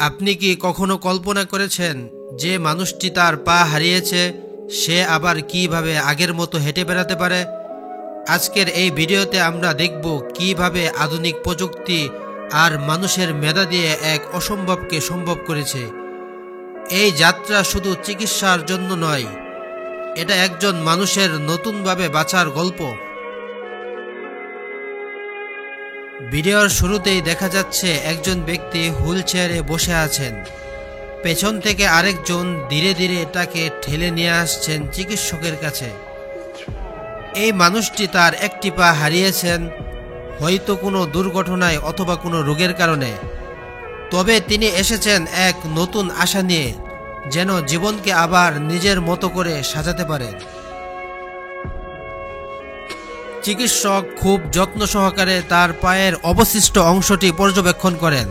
আপনি কি কখনো কল্পনা করেছেন যে মানুষটি তার পা হারিয়েছে সে আবার কিভাবে আগের মতো হেঁটে বেড়াতে পারে? আজকের এই ভিডিওতে আমরা দেখব কিভাবে আধুনিক প্রযুক্তি আর মানুষের মেধা দিয়ে এক অসম্ভবকে সম্ভব করেছে। এই যাত্রা শুধু চিকিৎসার জন্য নয়, এটা একজন মানুষের নতুনভাবে বাঁচার গল্প। ভিডিওর শুরুতেই দেখা যাচ্ছে একজন ব্যক্তি হুইল চেয়ারে বসে আছেন। পেছন থেকে আরেকজন ধীরে ধীরে তাকে ঠেলে নিয়ে আসছেন চিকিৎসকের কাছে। এই মানুষটি তার একটি পা হারিয়েছেন, হয়তো কোনো দুর্ঘটনায় অথবা কোনো রোগের কারণে। তবে তিনি এসেছেন এক নতুন আশা নিয়ে, যেন জীবনকে আবার নিজের মতো করে সাজাতে পারেন। চিকিৎসক খুব যত্ন সহকারে তার পায়ের অবশিষ্ট অংশটি পর্যবেক্ষণ করেন।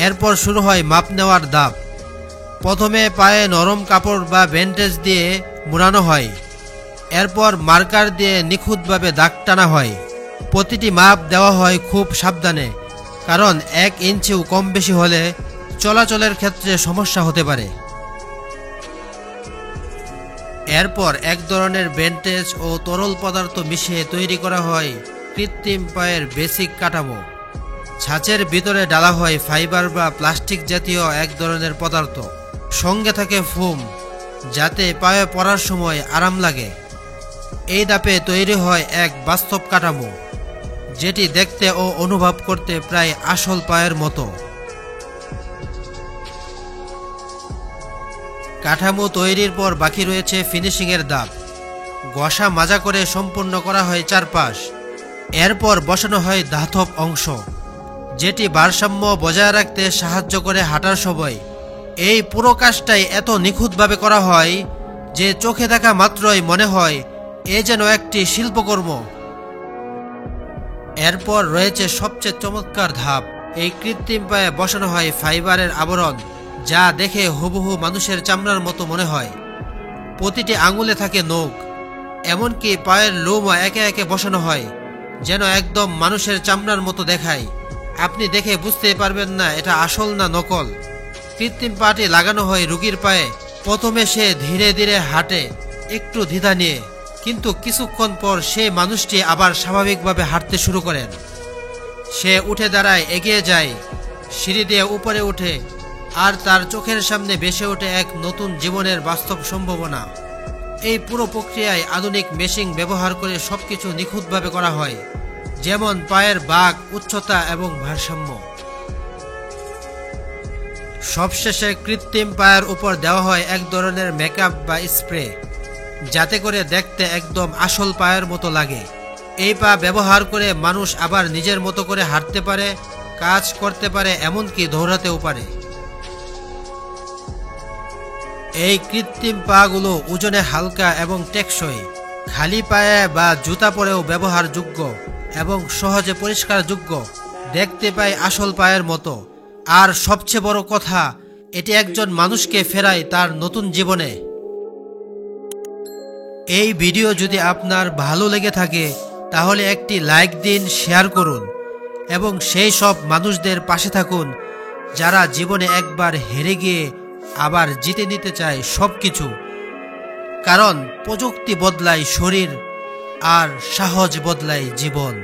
এরপর শুরু হয় মাপ নেওয়ার ধাপ। প্রথমে পায়ে নরম কাপড় বা ব্যান্ডেজ দিয়ে মুড়ানো হয়। এরপর মার্কার দিয়ে নিখুঁতভাবে দাগ টানা হয়। প্রতিটি মাপ দেওয়া হয় খুব সাবধানে, কারণ 1 ইঞ্চিও কম বেশি হলে চলাচলের ক্ষেত্রে সমস্যা হতে পারে। এরপর এক ধরনের ব্যান্ডেজ ও তরল পদার্থ মিশিয়ে তৈরি করা হয় কৃত্রিম পায়ের বেসিক কাঠামো। ছাঁচের ভিতরে ডালা হয় ফাইবার বা প্লাস্টিক জাতীয় এক ধরনের পদার্থ। সঙ্গে থাকে ফোম, যাতে পায়ে পড়ার সময় আরাম লাগে। এই ধাপে তৈরি হয় এক বাস্তব কাঠামো, যেটি দেখতে ও অনুভব করতে প্রায় আসল পায়ের মতো। কাঠামো তৈরির পর বাকি রয়েছে ফিনিশিংয়ের ধাপ। ঘষা মাজা করে সম্পূর্ণ করা হয় চারপাশ। এরপর বসানো হয় ধাতব অংশ, যেটি ভারসাম্য বজায় রাখতে সাহায্য করে হাঁটার সময়। এই পুরো কাজটাই এত নিখুঁতভাবে করা হয় যে চোখে দেখা মাত্রই মনে হয় এ যেন একটি শিল্পকর্ম। এরপর রয়েছে সবচেয়ে চমৎকার ধাপ। এই কৃত্রিম পায়ে বসানো হয় ফাইবারের আবরণ, যা দেখে হুবহু মানুষের চামড়ার মতো মনে হয়। প্রতিটি আঙুলে থাকে নখ, এমনকি পায়ের লোমও একে একে বসানো হয়, যেন একদম মানুষের চামড়ার মতো দেখায়। আপনি দেখে বুঝতেই পারবেন না এটা আসল না নকল। কৃত্রিম পাটি লাগানো হয় রোগীর পায়ে। প্রথমে সে ধীরে ধীরে হাঁটে, একটু দ্বিধা নিয়ে, কিন্তু কিছুক্ষণ পর সেই মানুষটি আবার স্বাভাবিকভাবে হাঁটতে শুরু করেন। সে উঠে দাঁড়ায়, এগিয়ে যায়, সিঁড়ি দিয়ে উপরে ওঠে, আর তার চোখের সামনে ভেসে ওঠে এক নতুন জীবনের বাস্তব সম্ভাবনা। এই পুরো প্রক্রিয়ায় আধুনিক মেশিন ব্যবহার করে সবকিছু নিখুঁতভাবে করা হয়, যেমন পায়ের বাঁক, উচ্চতা এবং ভারসাম্য। সবশেষে কৃত্রিম পায়ের উপর দেওয়া হয় এক ধরনের মেকআপ বা স্প্রে, যাতে করে দেখতে একদম আসল পায়ের মতো লাগে। এই পা ব্যবহার করে মানুষ আবার নিজের মতো করে হাঁটতে পারে, কাজ করতে পারে, এমনকি দৌড়াতেও পারে। এই কৃত্রিম পাগুলো ওজনে হালকা এবং টেকসই। খালি পায়ে বা জুতা পরেও ব্যবহারযোগ্য এবং সহজে পরিষ্কারযোগ্য। দেখতে পায় আসল পায়ের মতো। আর সবচেয়ে বড় কথা, এটি একজন মানুষকে ফেরায় তার নতুন জীবনে। এই ভিডিও যদি আপনার ভালো লেগে থাকে তাহলে একটি লাইক দিন, শেয়ার করুন এবং সেই সব মানুষদের পাশে থাকুন যারা জীবনে একবার হেরে গিয়ে আবার জিতে নিতে চায় সবকিছু। কারণ প্রযুক্তি বদলায় শরীর, আর সাহস বদলায় জীবন।